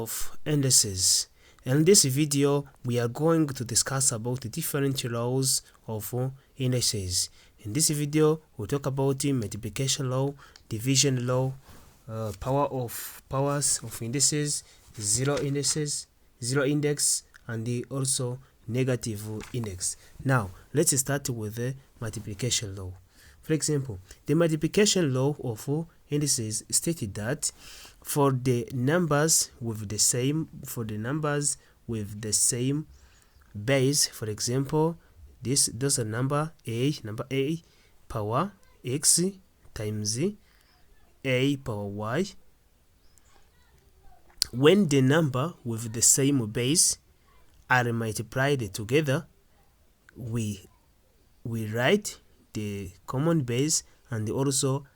of indices. In this video, we are going to discuss about the different laws of indices. In this video, we'll talk about the multiplication law, division law, powers of indices, zero index, and also negative index. Now, let's start with the multiplication law. For example, the multiplication law of indices stated that for the numbers with the same base, for example, those are number a power x times a power y. When the number with the same base are multiplied together, we write the common base and also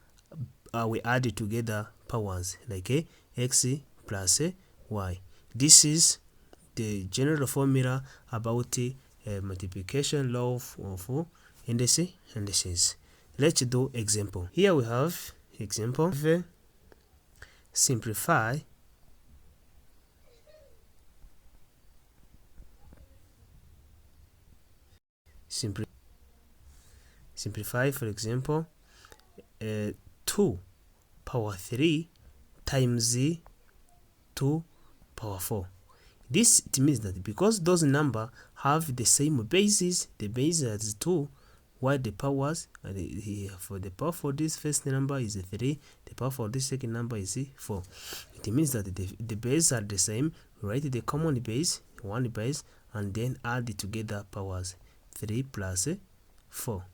we add together powers like x plus y. This is the general formula about multiplication law of indices. Let's do example. Here we have example. Simplify for example 2 power 3 times 2 power 4. This it means that because those numbers have the same bases, the base is 2, while the powers for the power for this first number is 3, the power for this second number is 4. It means that the bases are the same. Write the common base, one base, and then add together powers. 3 plus 4.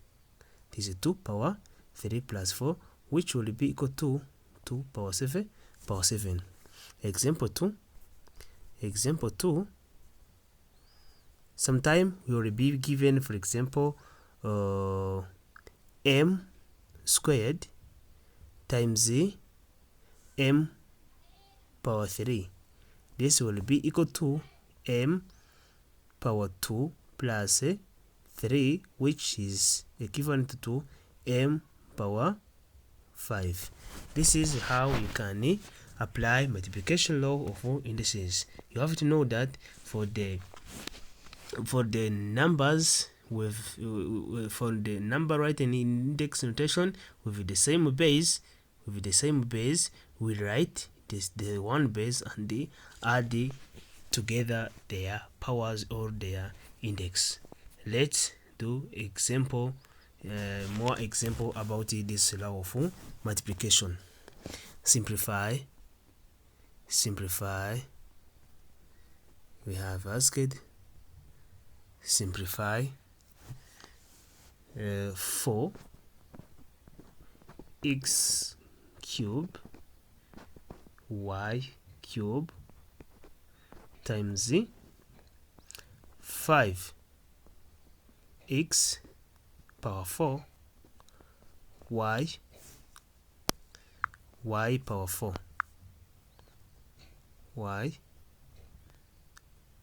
This is 2 power 3 plus 4, which will be equal to 2 power 7. Example 2. Sometime we will be given, for example, m squared times m power 3. This will be equal to m power 2 plus 3, which is equivalent to m power 5. This is how you can apply multiplication law of indices. You have to know that for the numbers for the number written in index notation with the same base, we write the one base and they add together their powers or their index. Let's do example, more example about this law of multiplication. Simplify. We have asked simplify 4 x cube y cube times 5 x power 4 y power 4 y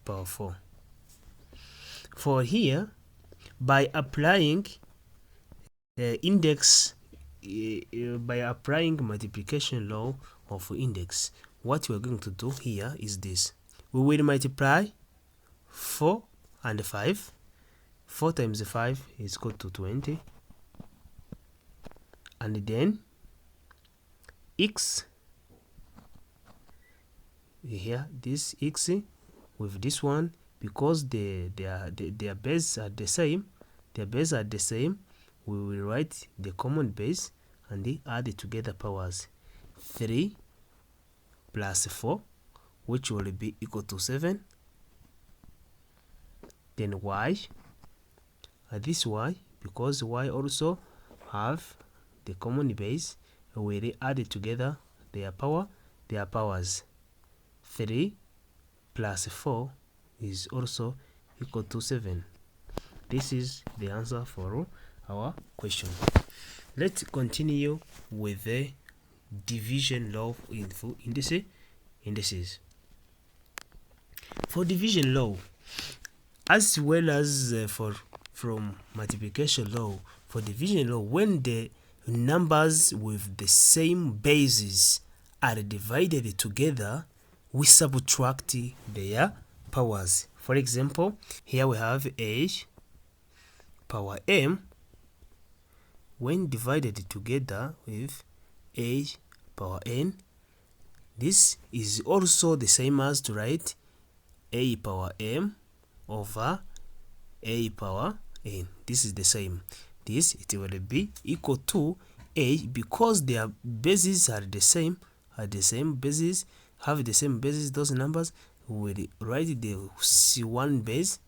power 4. For here, by applying by applying multiplication law of index, what we are going to do here is this. We will multiply 4 and 5. 4 times 5 is equal to 20, and then x, here this x with this one, because their bases are the same, we will write the common base and they add together powers. 3 plus 4, which will be equal to 7. Then y, this y, because y also have the common base, we add together their powers. 3 plus 4 is also equal to 7. This is the answer for our question. Let's continue with the division law of indices. For division law, as well as from multiplication law, for division law, when the numbers with the same bases are divided together, we subtract their powers. For example, here we have a power m when divided together with a power n. This is also the same as to write a power m over a power n. This is the same. This it will be equal to a, because their bases are the same, have the same bases. Those numbers we will write the C1 base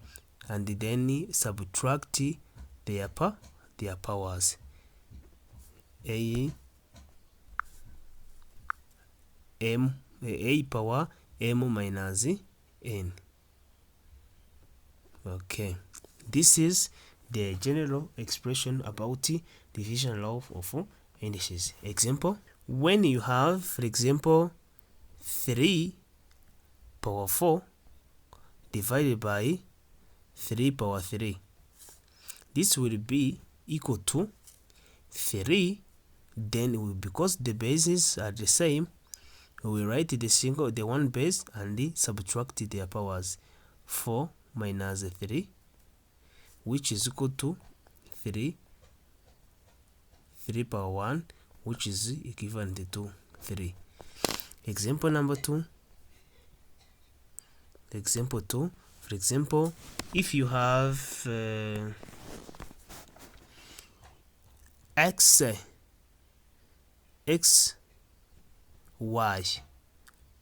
and then subtract their powers. A power m minus n. Okay, this is the general expression about division law of indices. Example, when you have, for example, 3 power 4 divided by 3 power 3, this will be equal to 3. Then because the bases are the same, we write the one base and subtract their powers. 4 minus 3, which is equal to 3 power 1, which is equivalent to 3. Example number 2. Example 2, for example, if you have x y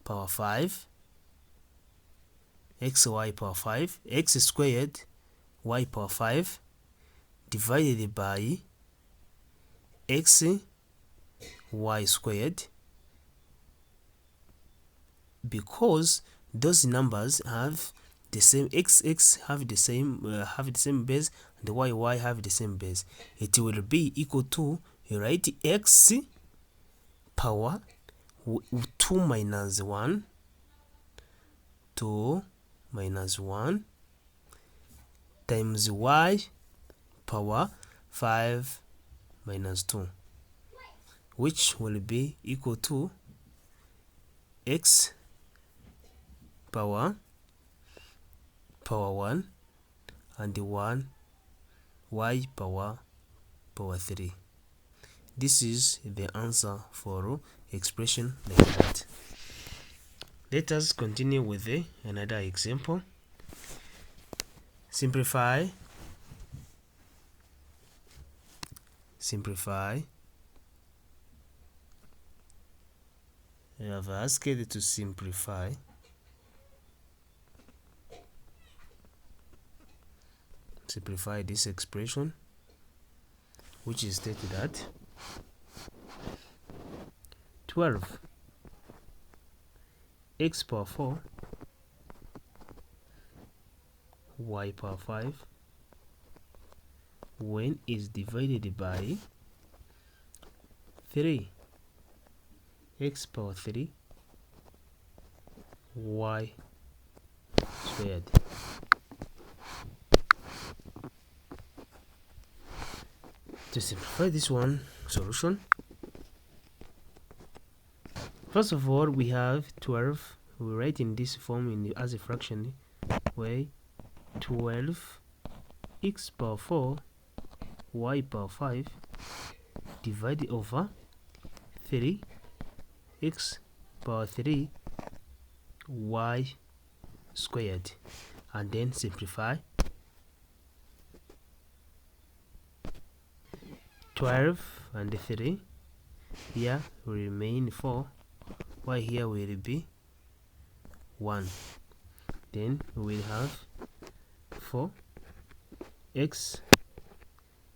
power 5, xy power 5, x squared y power 5 divided by x y squared, because those numbers have the same, x have the same base and y have the same base, it will be equal to, you write x power 2 minus 1 times y power 5 minus 2, which will be equal to x power 1 and 1 y power 3. This is the answer for expression like that. Let us continue with another example. Simplify. I have asked to simplify. Simplify this expression, which is stated that 12 x power 4 y power 5 when is divided by 3 x power 3 y squared. To simplify this one, solution. First of all, we have 12. We write in this form as a fraction way. 12 x power 4 y power 5 divided over 3 x power 3 y squared, and then simplify. 12 and 3, here will remain 4, y here will be 1. Then we will have 4 x,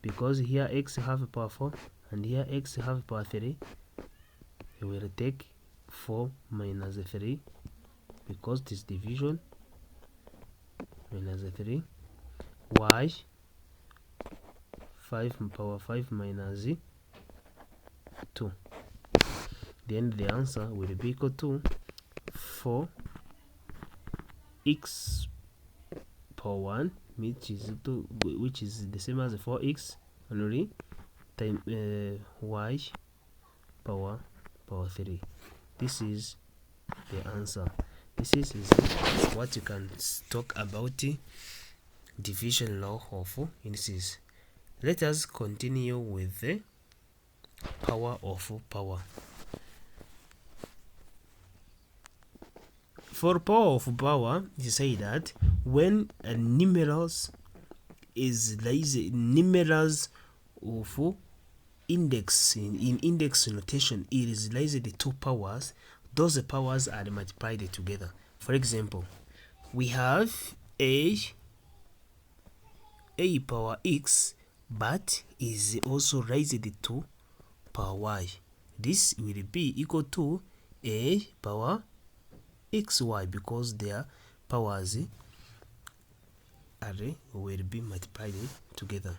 because here x have power 4 and here x have power 3, we will take 4 minus 3 because this division, minus 3, y 5 power 5 minus 2. Then the answer will be equal to 4 x power 1, which is the same as 4x only, time y power 3. This is the answer. This is what you can talk about the division law of indices. Let us continue with the power of power. For power of power, you say that when a numerals is numerals of index in index notation, it is the two powers. Those powers are multiplied together. For example, we have a power x, but is also raised to power y. This will be equal to a power xy because their powers will be multiplied together.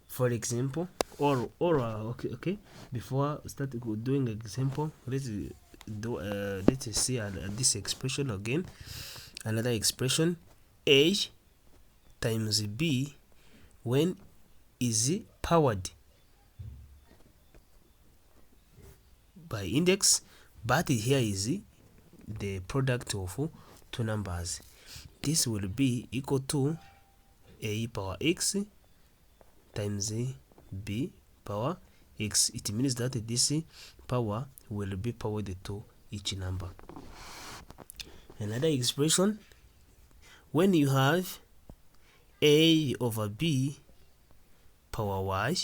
For example, okay. Before start doing example, let's see this expression again. Another expression: a times b when is powered by index, but here is the product of two numbers. This will be equal to a power x times b power x. It means that this power will be powered to each number. Another expression: when you have a over b power y,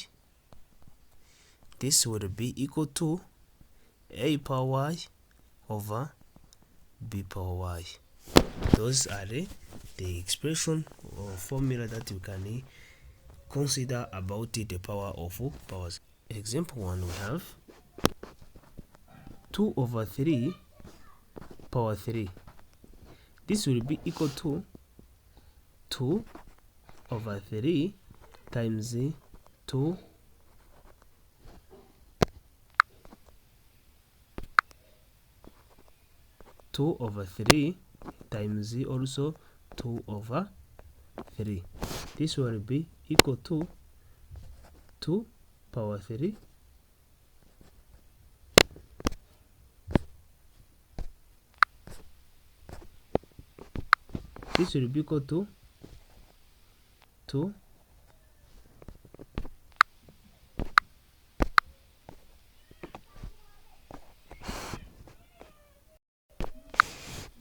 this will be equal to a power y over b power y. Those are the expression or formula that you can consider about the power of powers. Example 1, we have 2 over 3 power 3. This will be equal to 2 over 3 times 2 over 3 times also 2 over 3. This will be equal to 2 power 3 this will be equal to 2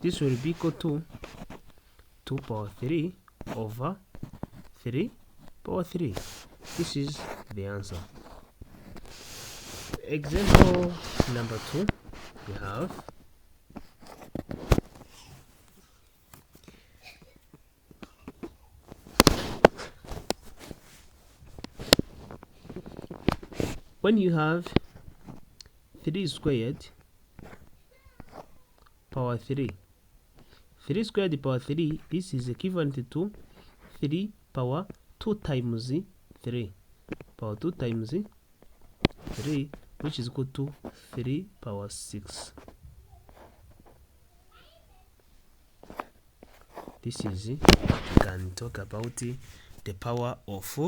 this will be equal to 2 power 3 over 3 power 3. This is the answer. Example number 2, we have when you have 3 squared power 3. 3 squared power 3, this is equivalent to 3 power 2 times 3. Power 2 times 3, which is equal to 3 power 6. This is we can talk about the power of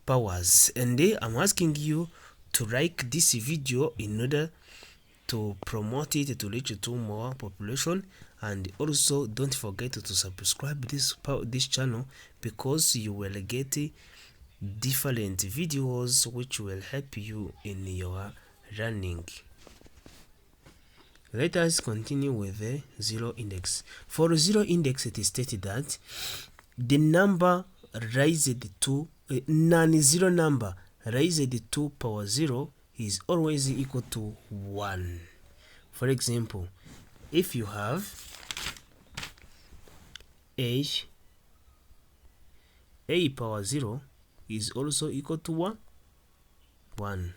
powers. And I'm asking you to like this video in order to promote it to reach to more population, and also don't forget to subscribe this channel because you will get different videos which will help you in your learning. Let us continue with the zero index. For zero index, it is stated that the number raised to non-zero number raised to power 0 is always equal to 1. For example, if you have a power 0 is also equal to 1.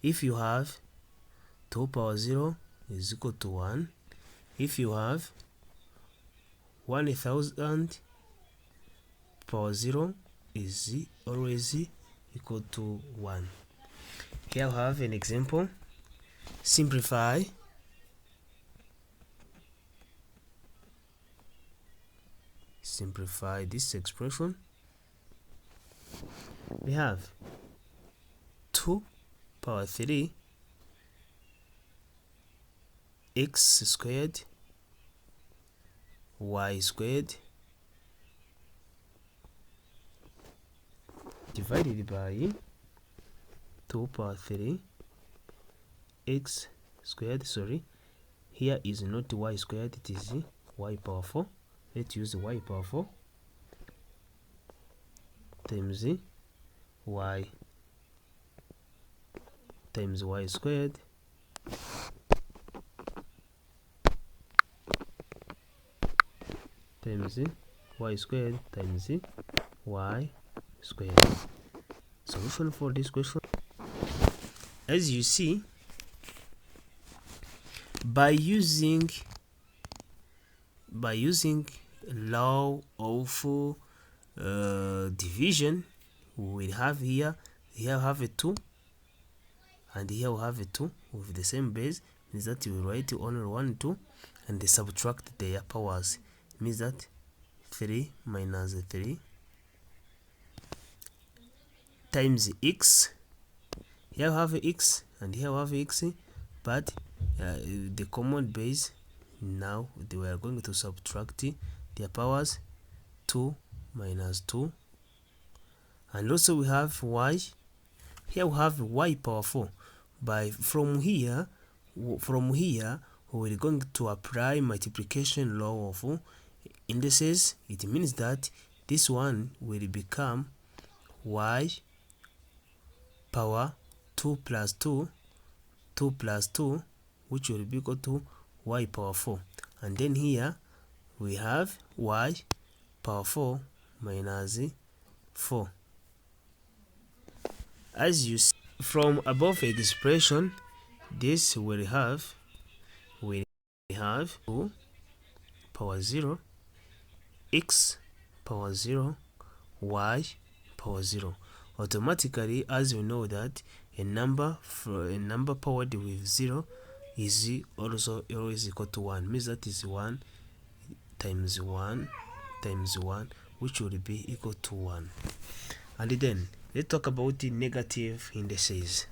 If you have 2 power 0 is equal to 1. If you have 1000 power 0 is always equal to 1. Here we have an example. Simplify this expression. We have 2 power 3 x squared y squared divided by 2 power 3 x squared. Sorry, here is not y squared, it is y power 4. Let's use y power 4 times y times y squared times y squared times y squared. Solution for this question. As you see, by using law of division, we have here have a 2 and here we have a 2 with the same base, means that we write only 1 2 and they subtract their powers, means that 3 minus 3 times x. Here we have x and here we have x, but the common base, now we are going to subtract their powers, 2 minus 2, and also we have y. Here we have y power 4. From here we are going to apply multiplication law of indices. It means that this one will become y power 2 plus 2 plus 2, which will be equal to y power 4, and then here we have y power 4 minus 4. As you see from above expression, this will have 2 power 0 x power 0 y power 0. Automatically, as we know that a number powered with 0 is also always equal to 1, means that is 1 times 1 times 1, which will be equal to 1. And then let's talk about the negative indices.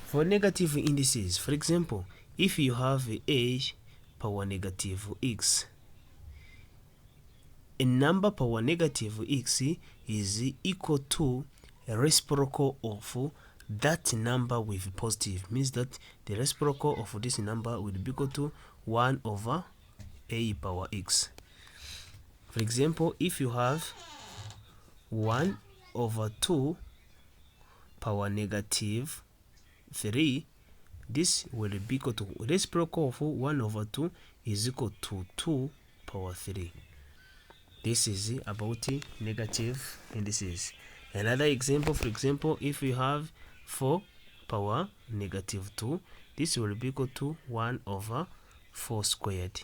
For negative indices, for example, if you have a power negative x, a number power negative x is equal to a reciprocal of that number with positive, means that the reciprocal of this number will be equal to 1 over a power x. For example, if you have 1 over 2 power negative 3, this will be equal to reciprocal of 1 over 2 is equal to 2 power 3. This is about negative indices. Another example, for example, if you have 4 power negative 2, this will be equal to 1 over 4 squared.